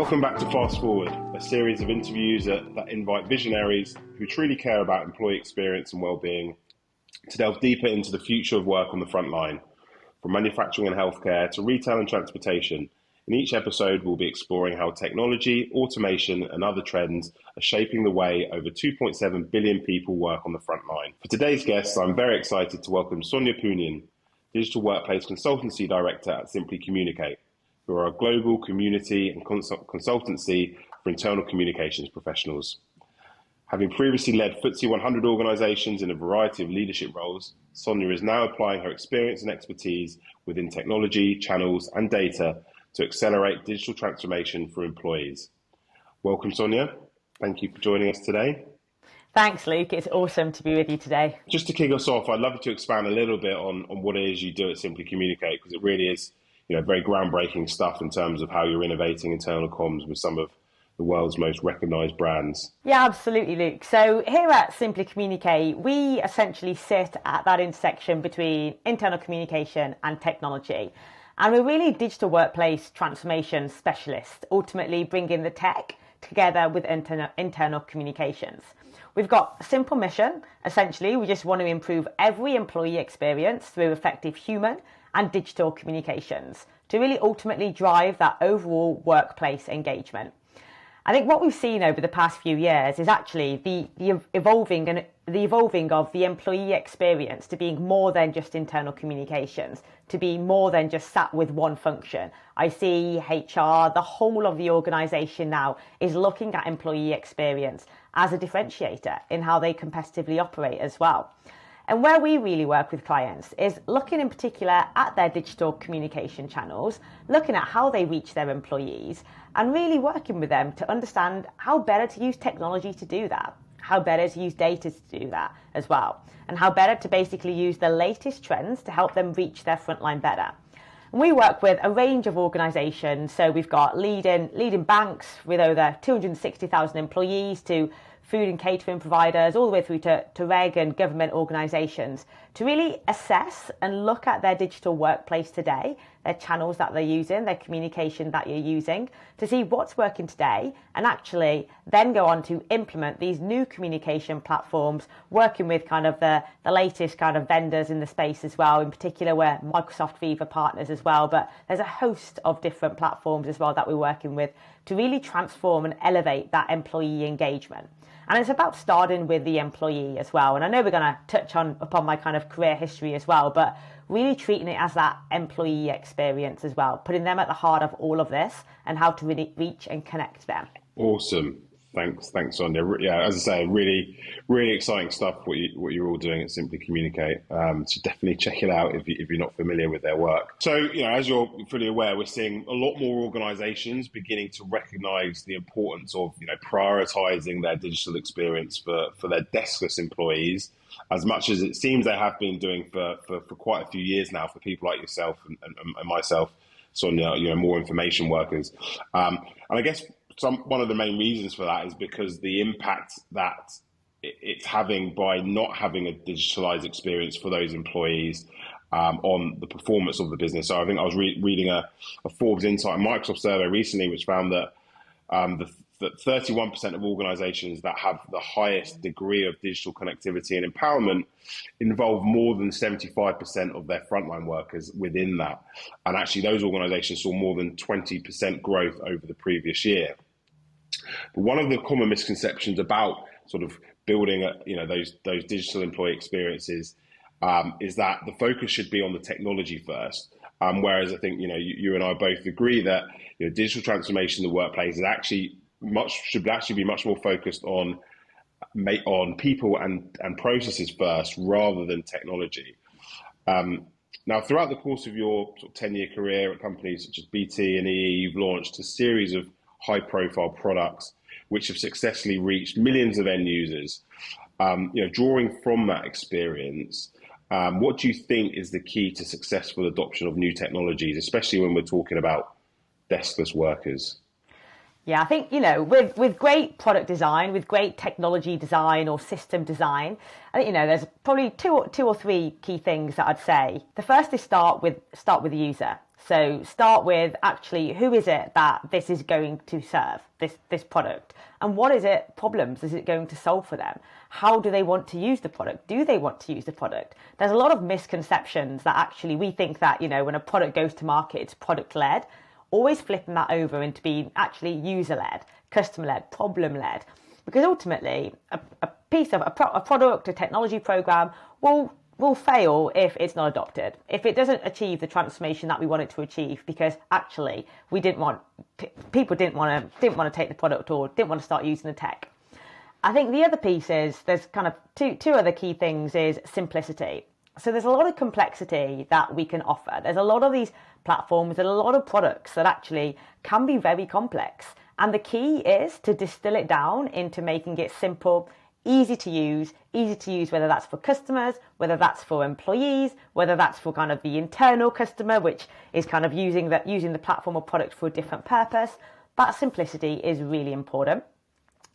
Welcome back to Fast Forward, a series of interviews that invite visionaries who truly care about employee experience and well-being to delve deeper into the future of work on the front line, from manufacturing and healthcare to retail and transportation. In each episode, we'll be exploring how technology, automation, and other trends are shaping the way over 2.7 billion people work on the front line. For today's guests, I'm very excited to welcome Sonya Poonian, Digital Workplace Consultancy Director at simplycommunicate, who are a global community and consultancy for internal communications professionals. Having previously led FTSE 100 organisations in a variety of leadership roles, Sonya is now applying her experience and expertise within technology, channels and data to accelerate digital transformation for employees. Welcome, Sonya. Thank you for joining us today. Thanks, Luke. It's awesome to be with you today. Just to kick us off, I'd love you to expand a little bit on what it is you do at simplycommunicate, because it really is very groundbreaking stuff in terms of how you're innovating internal comms with some of the world's most recognised brands. Yeah, absolutely, Luke. So here at simplycommunicate, we essentially sit at that intersection between internal communication and technology. And we're really digital workplace transformation specialists, ultimately bringing the tech together with internal communications. We've got a simple mission. Essentially, we just want to improve every employee experience through effective human and digital communications to really ultimately drive that overall workplace engagement. I think what we've seen over the past few years is actually the evolving of the employee experience to being more than just internal communications, to be more than just sat with one function. I see HR, the whole of the organisation now is looking at employee experience as a differentiator in how they competitively operate as well. And where we really work with clients is looking in particular at their digital communication channels, looking at how they reach their employees and really working with them to understand how better to use technology to do that, how better to use data to do that as well, and how better to basically use the latest trends to help them reach their frontline better. And we work with a range of organisations, so we've got leading banks with over 260,000 employees to food and catering providers, all the way through to reg and government organisations, to really assess and look at their digital workplace today, their channels that they're using, their communication that you're using, to see what's working today, and actually then go on to implement these new communication platforms, working with kind of the latest kind of vendors in the space as well. In particular, we're Microsoft Viva partners as well, but there's a host of different platforms as well that we're working with to really transform and elevate that employee engagement. And it's about starting with the employee as well. And I know we're going to touch upon my kind of career history as well, but really treating it as that employee experience as well, putting them at the heart of all of this and how to really reach and connect them. Awesome. Thanks, Sonya. Yeah, as I say, really, really exciting stuff. What you're all doing at simplycommunicate. So definitely check it out if you're not familiar with their work. So as you're fully aware, we're seeing a lot more organisations beginning to recognise the importance of prioritising their digital experience for their deskless employees, as much as it seems they have been doing for quite a few years now for people like yourself and myself, Sonya. More information workers, and I guess. One of the main reasons for that is because the impact that it's having by not having a digitalized experience for those employees on the performance of the business. So I think I was reading a Forbes Insight Microsoft survey recently, which found that that 31% of organizations that have the highest degree of digital connectivity and empowerment involve more than 75% of their frontline workers within that. And actually those organizations saw more than 20% growth over the previous year. But one of the common misconceptions about sort of building those digital employee experiences is that the focus should be on the technology first. Whereas I think you and I both agree that digital transformation in the workplace should actually be much more focused on people and processes first rather than technology. Now, throughout the course of your 10-year career at companies such as BT and EE, you've launched a series of high-profile products which have successfully reached millions of end users. Drawing from that experience, what do you think is the key to successful adoption of new technologies, especially when we're talking about deskless workers? Yeah, I think, with great product design, with great technology design or system design, I think, there's probably two or three key things that I'd say. The first is start with the user. So start with actually who is it that this is going to serve, this product, and what is it problems is it going to solve for them? How do they want to use the product? Do they want to use the product? There's a lot of misconceptions that actually we think that, when a product goes to market, it's product led. Always flipping that over into being actually user led, customer led, problem led, because ultimately a piece of a product, a technology program will fail if it's not adopted, if it doesn't achieve the transformation that we want it to achieve, because actually people didn't want to take the product or didn't want to start using the tech. I think the other piece is there's kind of two other key things is simplicity. So there's a lot of complexity that we can offer. There's a lot of these platforms and a lot of products that actually can be very complex. And the key is to distill it down into making it simple, easy to use, whether that's for customers, whether that's for employees, whether that's for kind of the internal customer, which is kind of using the platform or product for a different purpose. That simplicity is really important.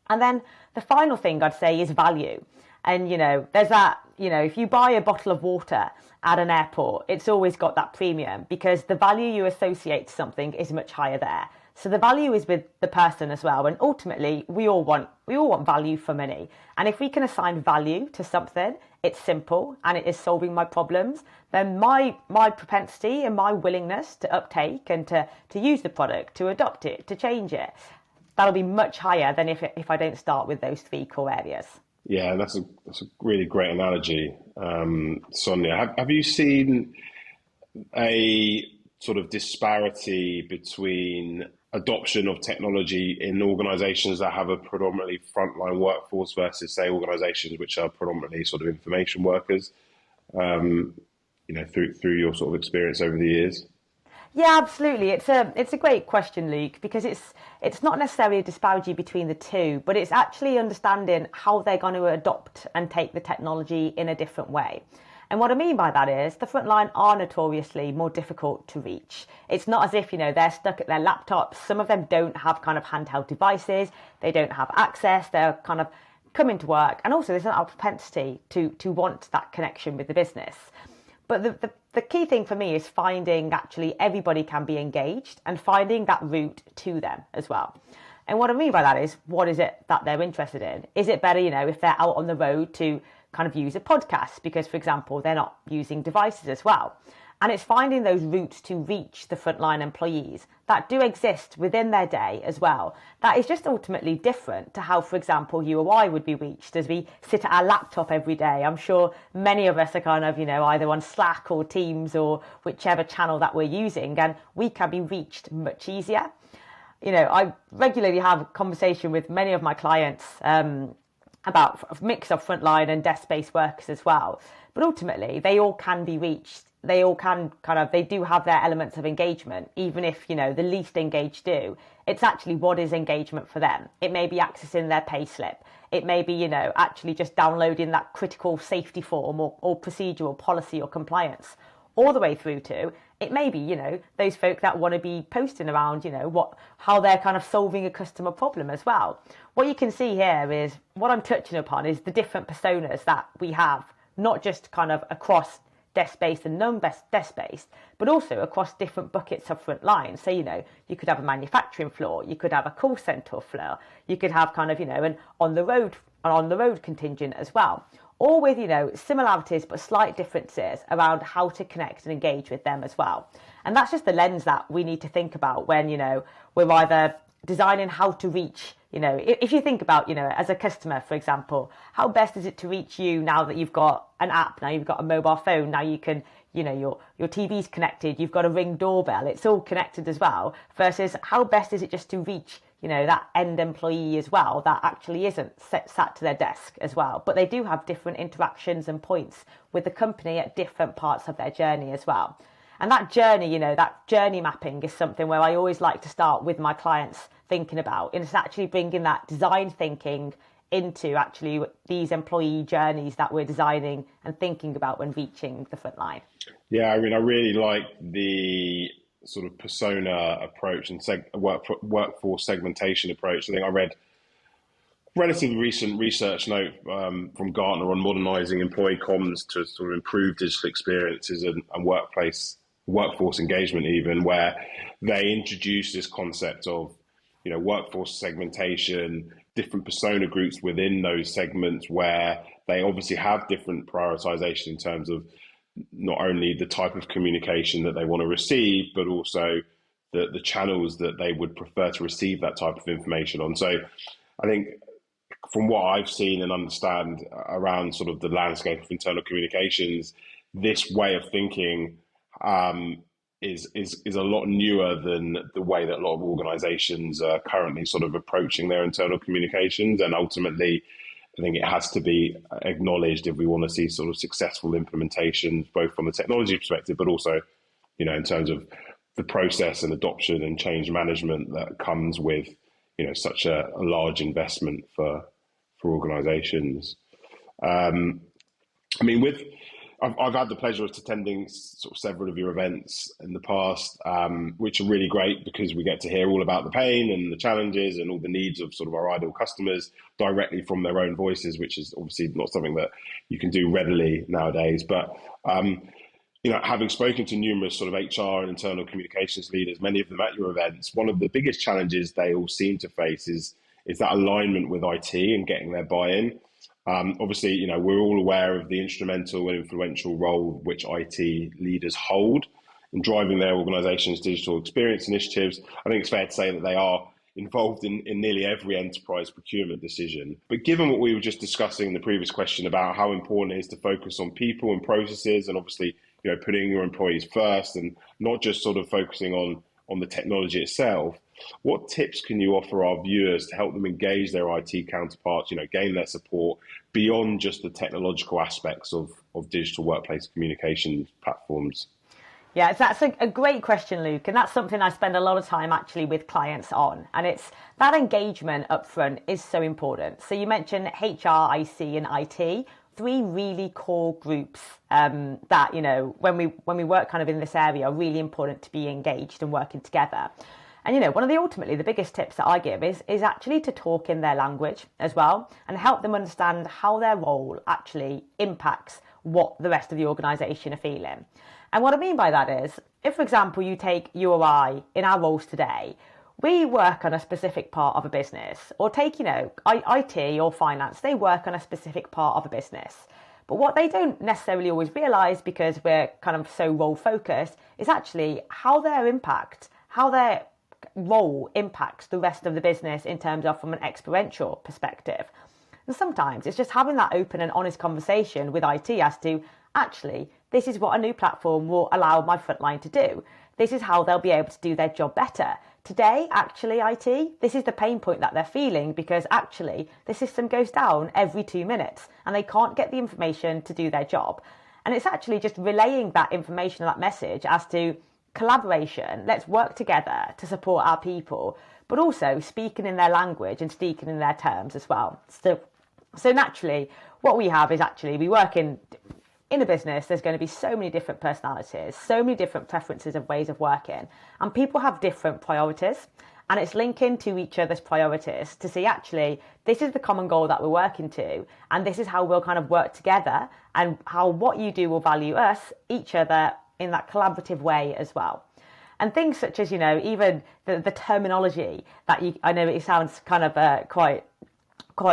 And then the final thing I'd say is value. And, there's that, if you buy a bottle of water at an airport, it's always got that premium because the value you associate to something is much higher there. So the value is with the person as well. And ultimately, we all want value for money. And if we can assign value to something, it's simple and it is solving my problems, then my propensity and my willingness to uptake and to use the product, to adopt it, to change it, that'll be much higher than if I don't start with those three core areas. Yeah, that's a really great analogy, Sonya. Have you seen a sort of disparity between adoption of technology in organizations that have a predominantly frontline workforce versus, say, organizations which are predominantly sort of information workers, through your sort of experience over the years? Yeah, absolutely. It's a great question, Luke, because it's not necessarily a disparity between the two, but it's actually understanding how they're going to adopt and take the technology in a different way. And what I mean by that is the frontline are notoriously more difficult to reach. It's not as if, they're stuck at their laptops. Some of them don't have kind of handheld devices. They don't have access. They're kind of coming to work. And also there's not a propensity to want that connection with the business. But the key thing for me is finding actually everybody can be engaged and finding that route to them as well. And what I mean by that is, what is it that they're interested in? Is it better, if they're out on the road to kind of use a podcast because, for example, they're not using devices as well? And it's finding those routes to reach the frontline employees that do exist within their day as well. That is just ultimately different to how, for example, you or I would be reached as we sit at our laptop every day. I'm sure many of us are kind of, either on Slack or Teams or whichever channel that we're using, and we can be reached much easier. I regularly have a conversation with many of my clients about a mix of frontline and desk-based workers as well. But ultimately, they all can be reached. They all can they do have their elements of engagement, even if, the least engaged do. It's actually what is engagement for them. It may be accessing their payslip. It may be, actually just downloading that critical safety form or procedural policy or compliance, all the way through to, it may be, those folk that want to be posting around, how they're kind of solving a customer problem as well. What you can see here is what I'm touching upon is the different personas that we have, not just kind of across desk-based and non-desk-based, but also across different buckets of front lines. So, you could have a manufacturing floor, you could have a call center floor, you could have kind of, an on the road contingent as well. All with, similarities but slight differences around how to connect and engage with them as well. And that's just the lens that we need to think about when, we're either designing how to reach, if you think about, as a customer, for example, how best is it to reach you now that you've got an app, now you've got a mobile phone, now you can, your TV's connected, you've got a Ring doorbell, it's all connected as well, versus how best is it just to reach, that end employee as well, that actually isn't sat to their desk as well. But they do have different interactions and points with the company at different parts of their journey as well. And that journey, that journey mapping is something where I always like to start with my clients thinking about. And it's actually bringing that design thinking into actually these employee journeys that we're designing and thinking about when reaching the front line. Yeah, I mean, I really like the sort of persona approach and workforce segmentation approach. I think I read a relatively recent research note from Gartner on modernizing employee comms to sort of improve digital experiences and workplace workforce engagement, even, where they introduce this concept of, workforce segmentation, different persona groups within those segments, where they obviously have different prioritization in terms of not only the type of communication that they want to receive, but also the channels that they would prefer to receive that type of information on. So I think from what I've seen and understand around sort of the landscape of internal communications, this way of thinking is a lot newer than the way that a lot of organizations are currently sort of approaching their internal communications. And ultimately, I think it has to be acknowledged if we want to see sort of successful implementations, both from the technology perspective, but also, in terms of the process and adoption and change management that comes with, such a large investment for organizations. I've had the pleasure of attending sort of several of your events in the past, which are really great because we get to hear all about the pain and the challenges and all the needs of sort of our ideal customers directly from their own voices, which is obviously not something that you can do readily nowadays. But, having spoken to numerous sort of HR and internal communications leaders, many of them at your events, one of the biggest challenges they all seem to face is that alignment with IT and getting their buy-in. Obviously, we're all aware of the instrumental and influential role which IT leaders hold in driving their organization's digital experience initiatives. I think it's fair to say that they are involved in nearly every enterprise procurement decision. But given what we were just discussing in the previous question about how important it is to focus on people and processes, and obviously, putting your employees first and not just sort of focusing on the technology itself, what tips can you offer our viewers to help them engage their IT counterparts, gain their support beyond just the technological aspects of digital workplace communication platforms? Yeah, that's a great question, Luke. And that's something I spend a lot of time actually with clients on. And it's that engagement up front is so important. So you mentioned HR, IC, and IT, three really core groups that, when we work kind of in this area are really important to be engaged and working together. And, one of the biggest tips that I give is actually to talk in their language as well and help them understand how their role actually impacts what the rest of the organisation are feeling. And what I mean by that is, if, for example, you take you or I in our roles today, we work on a specific part of a business, or take, IT or finance, they work on a specific part of a business. But what they don't necessarily always realise, because we're kind of so role focused, is actually how their role impacts the rest of the business in terms of from an experiential perspective. And sometimes it's just having that open and honest conversation with IT as to, actually, this is what a new platform will allow my frontline to do. This is how they'll be able to do their job better. Today, actually, IT, this is the pain point that they're feeling because actually the system goes down every 2 minutes and they can't get the information to do their job. And it's actually just relaying that information, that message as to collaboration, let's work together to support our people, but also speaking in their language and speaking in their terms as well. So naturally, what we have is actually we work in a business, there's going to be so many different personalities, so many different preferences of ways of working, and people have different priorities. And it's linking to each other's priorities to see, actually, this is the common goal that we're working to, and this is how we'll kind of work together, and how what you do will value us, each other, in that collaborative way as well. And things such as, even the terminology that I know it sounds kind of quite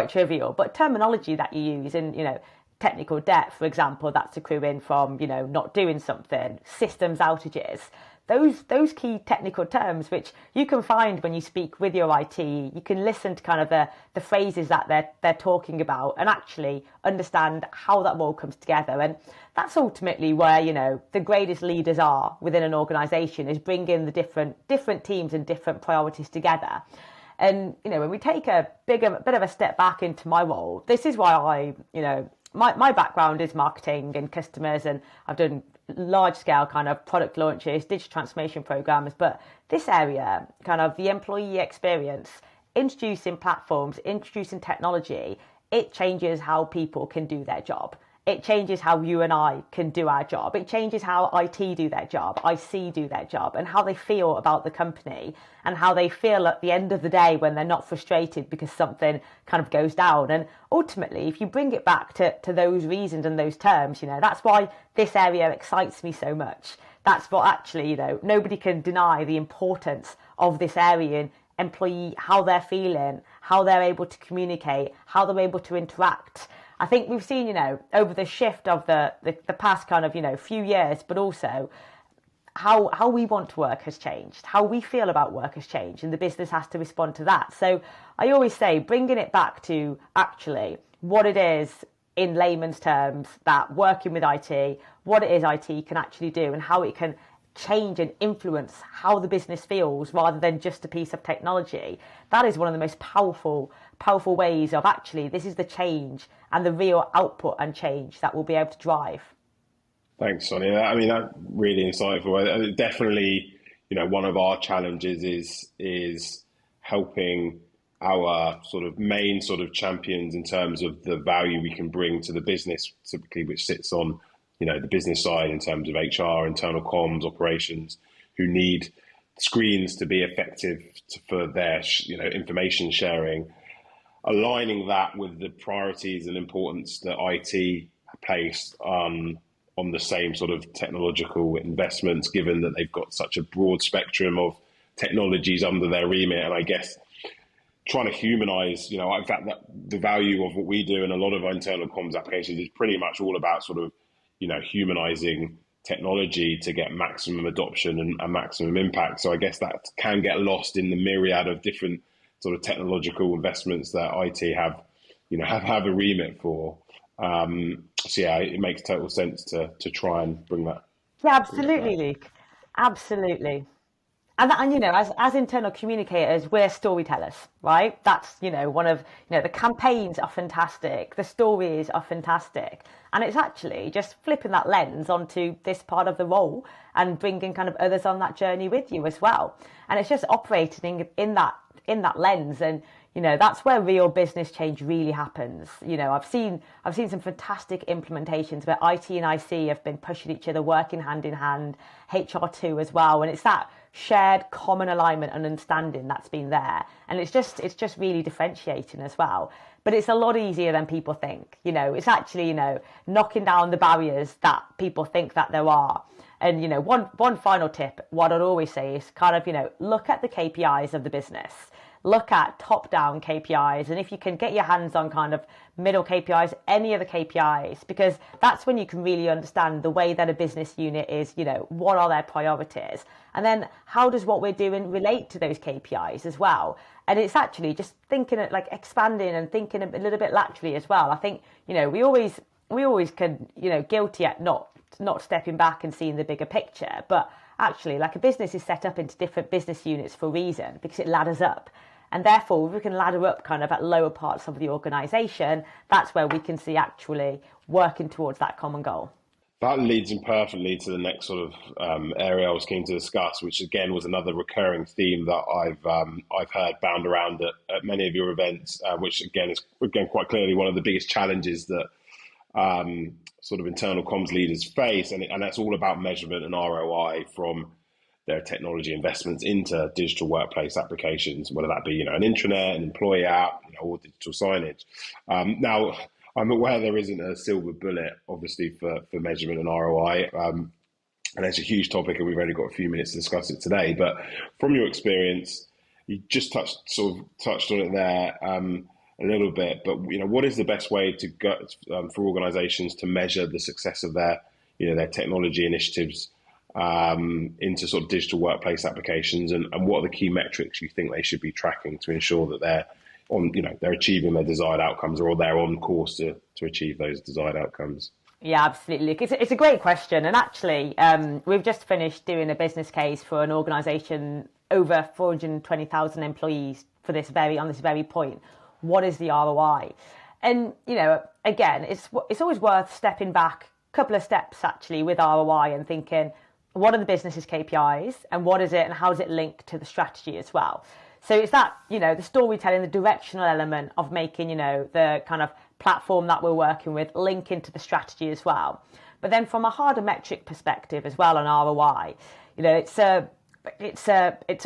trivial, but terminology that you use in, technical debt, for example, that's accruing from, not doing something, systems outages, those key technical terms, which you can find when you speak with your IT, you can listen to kind of the phrases that they're talking about and actually understand how that all comes together. And that's ultimately where, the greatest leaders are within an organisation, is bringing the different teams and different priorities together. And, when we take a bit of a step back into my role, this is why my background is marketing and customers, and I've done large scale kind of product launches, digital transformation programs. But this area, kind of the employee experience, introducing platforms, introducing technology, it changes how people can do their job. It changes how you and I can do our job. It changes how IT do their job, IC do their job, and how they feel about the company, and how they feel at the end of the day when they're not frustrated because something kind of goes down. And ultimately, if you bring it back to those reasons and those terms, that's why this area excites me so much. that's what actually, nobody can deny the importance of this area in employee, how they're feeling, how they're able to communicate, how they're able to interact. I think we've seen, over the shift of the past kind of, few years, but also how we want to work has changed, how we feel about work has changed, and the business has to respond to that. So I always say, bringing it back to actually what it is in layman's terms, that working with IT, what it is IT can actually do and how it can change and influence how the business feels rather than just a piece of technology. That is one of the most powerful ways of actually, this is the change and the real output and change that we'll be able to drive. Thanks, Sonia. I mean, that's really insightful. Definitely, one of our challenges is helping our sort of main sort of champions in terms of the value we can bring to the business, typically, which sits on, the business side in terms of HR, internal comms, operations, who need screens to be effective for their, information sharing, aligning that with the priorities and importance that IT place on the same sort of technological investments, given that they've got such a broad spectrum of technologies under their remit. And I guess trying to humanize, in fact, that the value of what we do in a lot of our internal comms applications is pretty much all about sort of, humanizing technology to get maximum adoption and maximum impact. So I guess that can get lost in the myriad of different sort of technological investments that IT have a remit for. So yeah, it makes total sense to try and bring that. Yeah, absolutely, Luke. Absolutely. And as internal communicators, we're storytellers, right? That's, one of, the campaigns are fantastic. The stories are fantastic. And it's actually just flipping that lens onto this part of the role and bringing kind of others on that journey with you as well. And it's just operating in that lens. And, that's where real business change really happens. I've seen some fantastic implementations where IT and IC have been pushing each other, working hand in hand, HR too as well. And it's that shared common alignment and understanding that's been there. And it's just really differentiating as well. But it's a lot easier than people think. It's actually, knocking down the barriers that people think that there are. And, one final tip, what I'd always say is kind of, look at the KPIs of the business. Look at top-down KPIs, and if you can get your hands on kind of middle KPIs, any other KPIs, because that's when you can really understand the way that a business unit is, what are their priorities, and then how does what we're doing relate to those KPIs as well. And it's actually just thinking like expanding and thinking a little bit laterally as well. I think, we always can, guilty at not stepping back and seeing the bigger picture, but actually, like, a business is set up into different business units for a reason, because it ladders up. And therefore, if we can ladder up kind of at lower parts of the organisation, that's where we can see actually working towards that common goal. That leads in perfectly to the next sort of area I was keen to discuss, which again was another recurring theme that I've heard bound around at many of your events, which again is quite clearly one of the biggest challenges that sort of internal comms leaders face, and that's all about measurement and ROI from their technology investments into digital workplace applications, whether that be an intranet, an employee app, or digital signage. Now, I'm aware there isn't a silver bullet, obviously, for measurement and ROI, and it's a huge topic, and we've only got a few minutes to discuss it today. But from your experience, you just touched on it there a little bit. But what is the best way to go for organisations to measure the success of their technology initiatives into sort of digital workplace applications, and what are the key metrics you think they should be tracking to ensure that they're achieving their desired outcomes, or they're on course to achieve those desired outcomes? Yeah, absolutely. It's a great question. And actually, we've just finished doing a business case for an organisation over 420,000 employees on this very point. What is the ROI? And, again, it's always worth stepping back a couple of steps actually with ROI and thinking, what are the business's KPIs, and what is it, and how does it link to the strategy as well? So it's that, the storytelling, the directional element of making, the kind of platform that we're working with link into the strategy as well. But then from a harder metric perspective as well on ROI, it's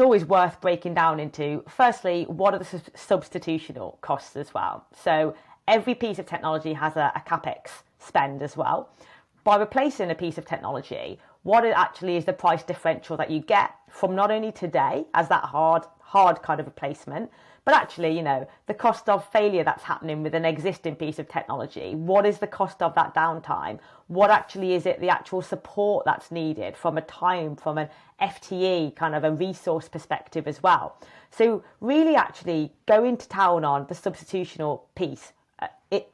always worth breaking down into, firstly, what are the substitutional costs as well? So every piece of technology has a CapEx spend as well. By replacing a piece of technology, what it actually is the price differential that you get from not only today as that hard kind of replacement, but actually, you know, the cost of failure that's happening with an existing piece of technology. What is the cost of that downtime? What actually is it, the actual support that's needed from a time, from an FTE kind of a resource perspective as well. So really actually go into town on the substitutional piece.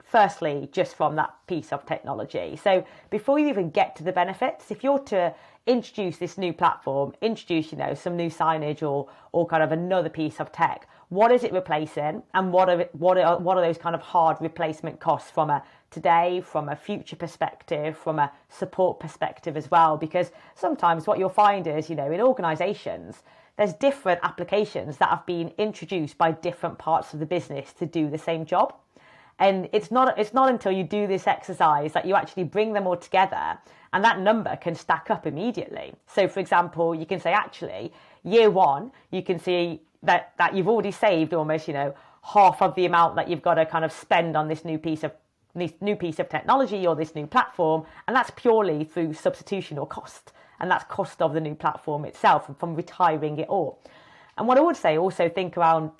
Firstly, just from that piece of technology. So before you even get to the benefits, if you're to introduce this new platform, introduce, you know, some new signage or kind of another piece of tech, what is it replacing, and what are those kind of hard replacement costs from a today, from a future perspective, from a support perspective as well? Because sometimes what you'll find is, you know, in organizations, there's different applications that have been introduced by different parts of the business to do the same job. And it's not until you do this exercise that you actually bring them all together, and that number can stack up immediately. So, for example, you can say, actually, year one, you can see that you've already saved almost, you know, half of the amount that you've got to kind of spend on this new piece of technology or this new platform, and that's purely through substitution or cost, and that's cost of the new platform itself and from retiring it all. And what I would say, also think around,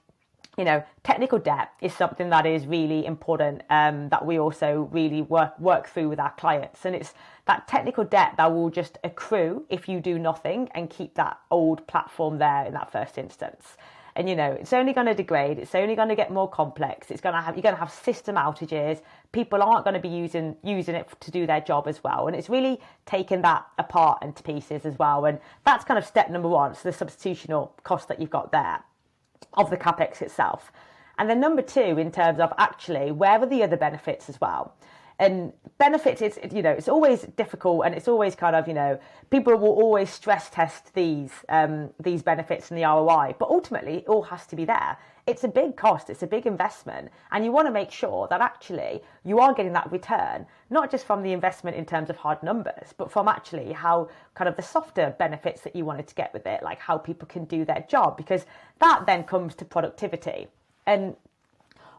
you know, technical debt is something that is really important, that we also really work through with our clients. And it's that technical debt that will just accrue if you do nothing and keep that old platform there in that first instance. And, you know, it's only going to degrade. It's only going to get more complex. You're going to have system outages. People aren't going to be using it to do their job as well. And it's really taking that apart into pieces as well. And that's kind of step number one. So the substitutional cost that you've got there of the CapEx itself. And then number two, in terms of actually, where are the other benefits as well? And benefits, it's always difficult, and it's always kind of, you know, people will always stress test these benefits and the ROI, but ultimately it all has to be there. It's a big cost, it's a big investment, and you want to make sure that actually you are getting that return, not just from the investment in terms of hard numbers, but from actually how kind of the softer benefits that you wanted to get with it, like how people can do their job, because that then comes to productivity. And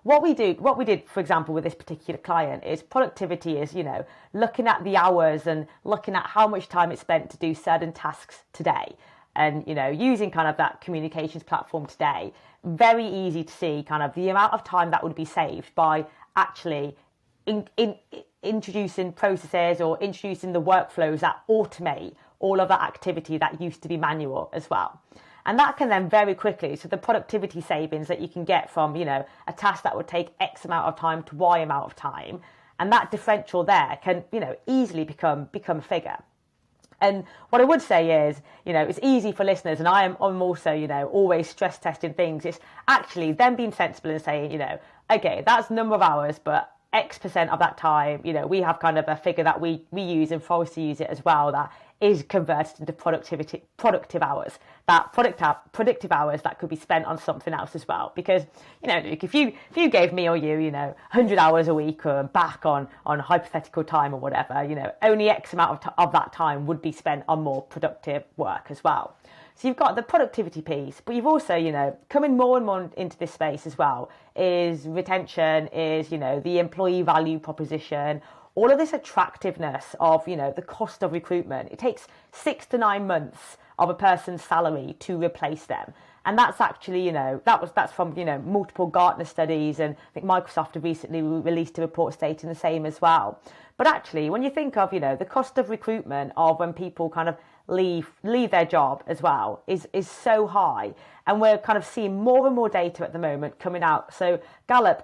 what we did, for example, with this particular client is productivity is, you know, looking at the hours and looking at how much time it's spent to do certain tasks today. And, you know, using kind of that communications platform today, very easy to see kind of the amount of time that would be saved by actually introducing processes or introducing the workflows that automate all of that activity that used to be manual as well. And that can then very quickly, so the productivity savings that you can get from, you know, a task that would take X amount of time to Y amount of time, and that differential there can, you know, easily become a figure. And what I would say is, you know, it's easy for listeners, and I'm also, you know, always stress testing things. It's actually them being sensible and saying, you know, okay, that's number of hours, but X% of that time, you know, we have kind of a figure that we use, and Forrester use it as well, that is converted into productive hours, that predictive hours that could be spent on something else as well. Because, you know, if you gave me or you know, 100 hours a week or back on hypothetical time or whatever, you know, only X amount of that time would be spent on more productive work as well. So you've got the productivity piece, but you've also, you know, coming more and more into this space as well is retention, is, you know, the employee value proposition, all of this attractiveness of, you know, the cost of recruitment. It takes 6 to 9 months of a person's salary to replace them. And that's actually, you know, that's from, you know, multiple Gartner studies, and I think Microsoft have recently released a report stating the same as well. But actually, when you think of, you know, the cost of recruitment of when people kind of leave their job as well is so high, and we're kind of seeing more and more data at the moment coming out. So Gallup,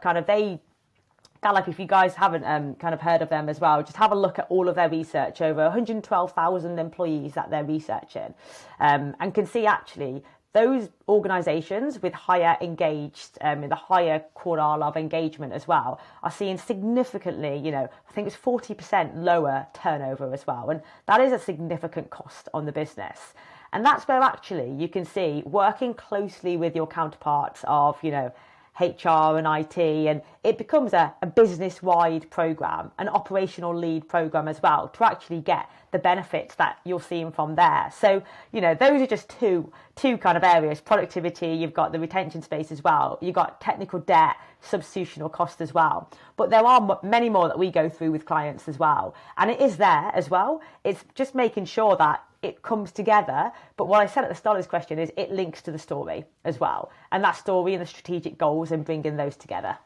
if you guys haven't kind of heard of them as well, just have a look at all of their research, over 112,000 employees that they're researching, and can see actually those organisations with higher engaged, in the higher quartile of engagement as well, are seeing significantly, you know, I think it's 40% lower turnover as well. And that is a significant cost on the business. And that's where actually you can see working closely with your counterparts of, you know, HR and IT, and it becomes a business-wide program, an operational lead program as well, to actually get the benefits that you're seeing from there. So, those are just two kind of areas. Productivity, you've got the retention space as well. You've got technical debt, substitutional cost as well. But there are many more that we go through with clients as well. And it is there as well. It's just making sure that it comes together. But what I said at the start of this question is it links to the story as well. And that story and the strategic goals and bringing those together.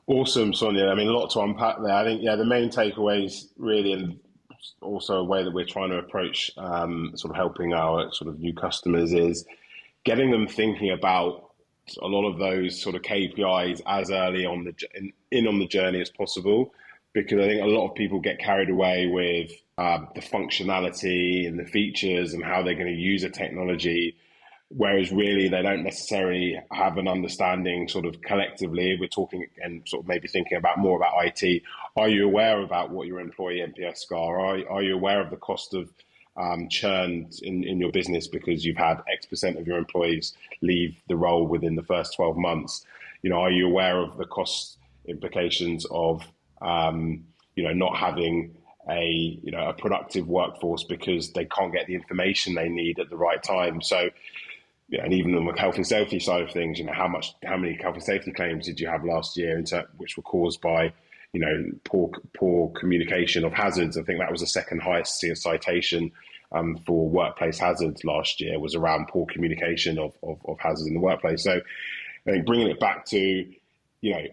Awesome, Sonya. I mean, a lot to unpack there. I think, the main takeaways really, and also a way that we're trying to approach sort of helping our sort of new customers is getting them thinking about a lot of those sort of KPIs as early on the journey as possible, because I think a lot of people get carried away with the functionality and the features and how they're going to use a technology, whereas really they don't necessarily have an understanding sort of collectively. We're talking and sort of maybe thinking about more about IT. Are you aware about what your employee NPS score are? Are you aware of the cost of churn in your business because you've had X% of your employees leave the role within the first 12 months? Are you aware of the cost implications of not having a productive workforce because they can't get the information they need at the right time? So, and even on the health and safety side of things, how many health and safety claims did you have last year which were caused by, poor communication of hazards? I think that was the second highest citation for workplace hazards last year, was around poor communication of hazards in the workplace. So I think bringing it back to,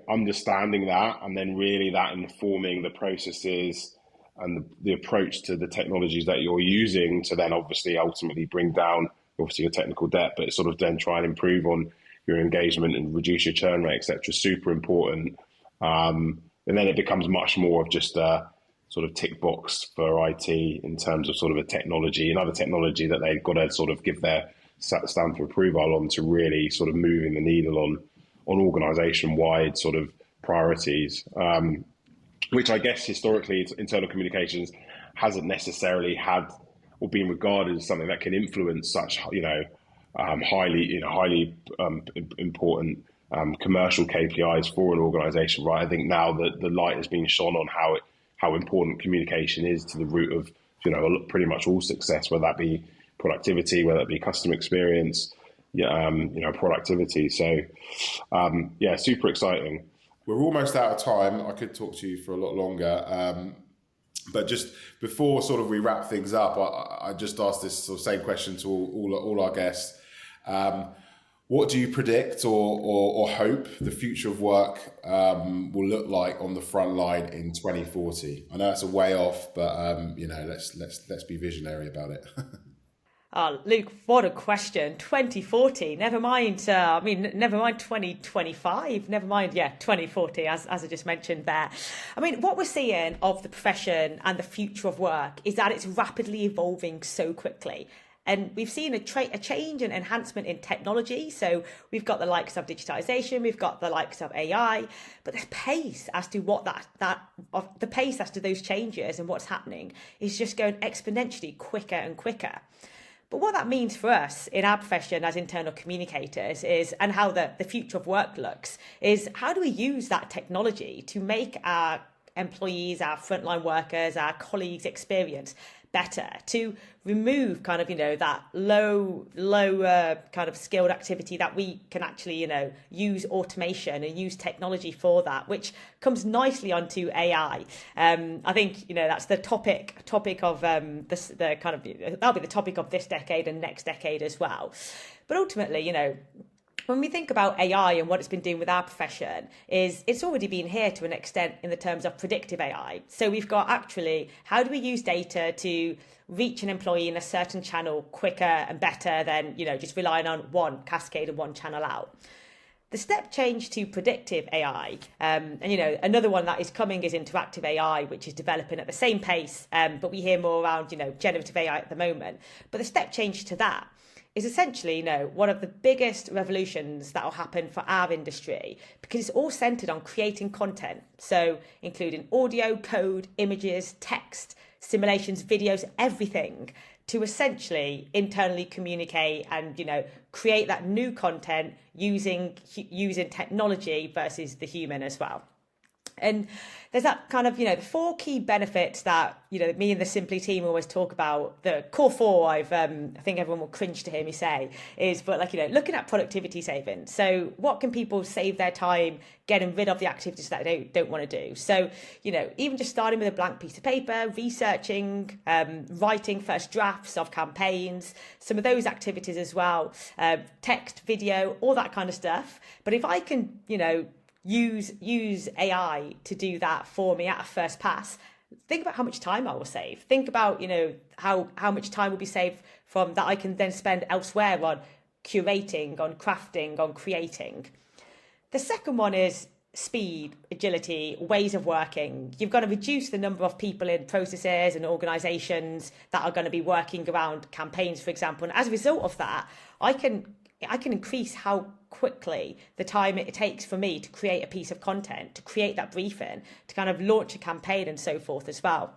understanding that, and then really that informing the processes and the approach to the technologies that you're using to then obviously ultimately bring down your technical debt, but sort of then try and improve on your engagement and reduce your churn rate, etc. Super important. And then it becomes much more of just a sort of tick box for IT in terms of sort of a technology, another technology that they've got to sort of give their stamp of approval on to really sort of moving the needle on organisation-wide sort of priorities, which I guess historically internal communications hasn't necessarily had or being regarded as something that can influence such, highly important commercial KPIs for an organisation, right? I think now that the light has been shone on how important communication is to the root of, pretty much all success, whether that be productivity, whether that be customer experience, productivity. So, super exciting. We're almost out of time. I could talk to you for a lot longer. But just before sort of we wrap things up, I just asked this sort of same question to all our guests. What do you predict or hope the future of work will look like on the front line in 2040? I know it's a way off, but let's be visionary about it. Oh, Luke, what a question. 2040, never mind 2025, never mind, 2040, as I just mentioned there. I mean, what we're seeing of the profession and the future of work is that it's rapidly evolving so quickly. And we've seen a change and enhancement in technology. So we've got the likes of digitization, we've got the likes of AI, but the pace as to what the pace as to those changes and what's happening is just going exponentially quicker and quicker. But what that means for us in our profession as internal communicators is, and how the future of work looks, is how do we use that technology to make our employees, our frontline workers, our colleagues' experience better, to remove kind of, that low kind of skilled activity that we can actually, use automation and use technology for that, which comes nicely onto AI. I think, that's the topic of that'll be the topic of this decade and next decade as well. But ultimately, when we think about AI and what it's been doing with our profession, is it's already been here to an extent in the terms of predictive AI. So we've got actually, how do we use data to reach an employee in a certain channel quicker and better than, just relying on one cascade and one channel out. The step change to predictive AI, and another one that is coming is interactive AI, which is developing at the same pace, but we hear more around, generative AI at the moment. But the step change to that is essentially, one of the biggest revolutions that will happen for our industry, because it's all centered on creating content. So including audio, code, images, text, simulations, videos, everything, to essentially internally communicate and, create that new content using technology versus the human as well. And there's that kind of, the 4 key benefits that, me and the Simply team always talk about. The core 4, I think everyone will cringe to hear me say, is, but looking at productivity savings. So what can people save their time getting rid of the activities that they don't want to do? So, even just starting with a blank piece of paper, researching, writing first drafts of campaigns, some of those activities as well, text, video, all that kind of stuff. But if I can, use AI to do that for me at a first pass, think about how much time I will save. Think about, how much time will be saved from that I can then spend elsewhere on curating, on crafting, on creating. The second one is speed, agility, ways of working. You've got to reduce the number of people in processes and organisations that are going to be working around campaigns, for example. And as a result of that, I can increase how quickly the time it takes for me to create a piece of content, to create that briefing, to kind of launch a campaign and so forth as well.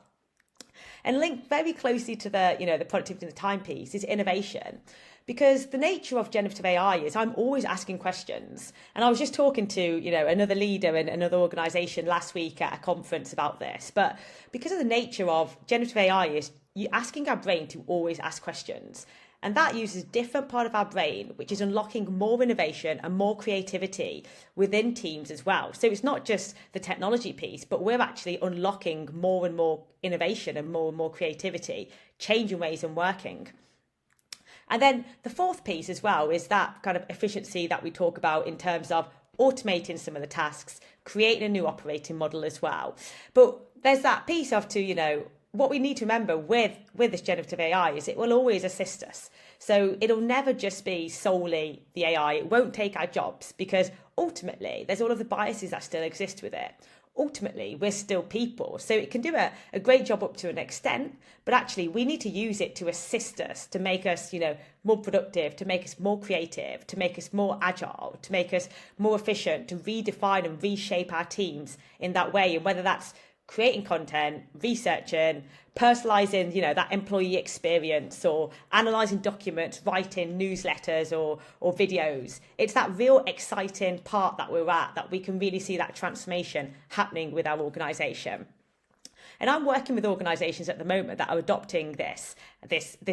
And linked very closely to the, the productivity and the time piece is innovation. Because the nature of generative AI is I'm always asking questions. And I was just talking to, another leader in another organisation last week at a conference about this. But because of the nature of generative AI is you're asking our brain to always ask questions. And that uses a different part of our brain, which is unlocking more innovation and more creativity within teams as well. So it's not just the technology piece, but we're actually unlocking more and more innovation and more creativity, changing ways of working. And then the fourth piece as well is that kind of efficiency that we talk about in terms of automating some of the tasks, creating a new operating model as well. But there's that piece of what we need to remember with this generative AI is it will always assist us. So it'll never just be solely the AI. It won't take our jobs because ultimately there's all of the biases that still exist with it. Ultimately, we're still people. So it can do a great job up to an extent, but actually we need to use it to assist us, to make us, more productive, to make us more creative, to make us more agile, to make us more efficient, to redefine and reshape our teams in that way. And whether that's creating content, researching, personalizing, that employee experience, or analyzing documents, writing newsletters or videos. It's that real exciting part that we're at that we can really see that transformation happening with our organization. And I'm working with organisations at the moment that are adopting this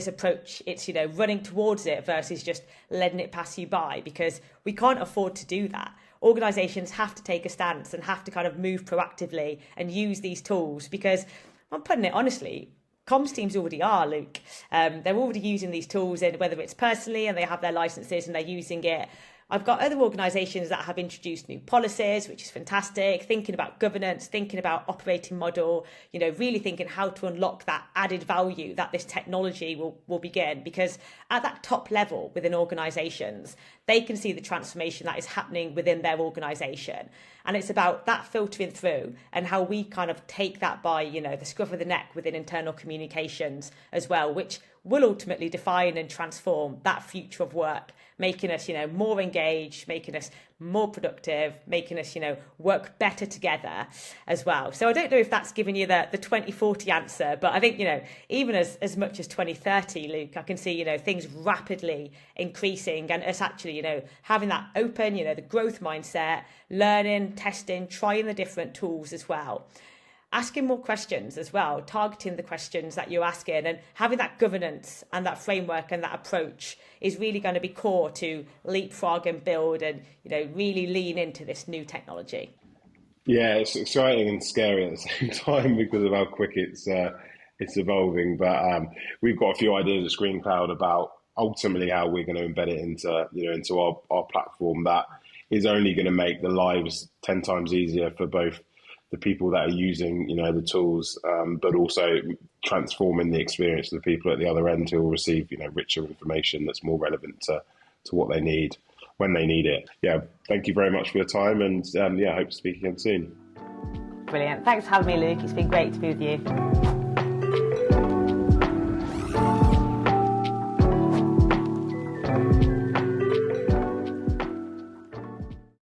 approach. It's, running towards it versus just letting it pass you by, because we can't afford to do that. Organisations have to take a stance and have to kind of move proactively and use these tools, because I'm putting it honestly, comms teams already are, Luke. They're already using these tools, and whether it's personally and they have their licenses and they're using it. I've got other organisations that have introduced new policies, which is fantastic, thinking about governance, thinking about operating model, really thinking how to unlock that added value that this technology will begin. Because at that top level within organisations, they can see the transformation that is happening within their organisation. And it's about that filtering through and how we kind of take that by, the scruff of the neck within internal communications as well, which will ultimately define and transform that future of work, making us, more engaged, making us more productive, making us, work better together as well. So I don't know if that's giving you the 2040 answer, but I think, even as much as 2030, Luke, I can see, things rapidly increasing, and us actually, having that open, the growth mindset, learning, testing, trying the different tools as well. Asking more questions as well, targeting the questions that you're asking, and having that governance and that framework and that approach is really going to be core to leapfrog and build and, really lean into this new technology. Yeah, it's exciting and scary at the same time because of how quick it's evolving. But we've got a few ideas at ScreenCloud about ultimately how we're going to embed it into our platform that is only going to make the lives 10 times easier for both the people that are using, the tools, but also transforming the experience of the people at the other end who will receive, richer information that's more relevant to what they need when they need it. Yeah, thank you very much for your time, and I hope to speak again soon. Brilliant. Thanks for having me, Luke. It's been great to be with you.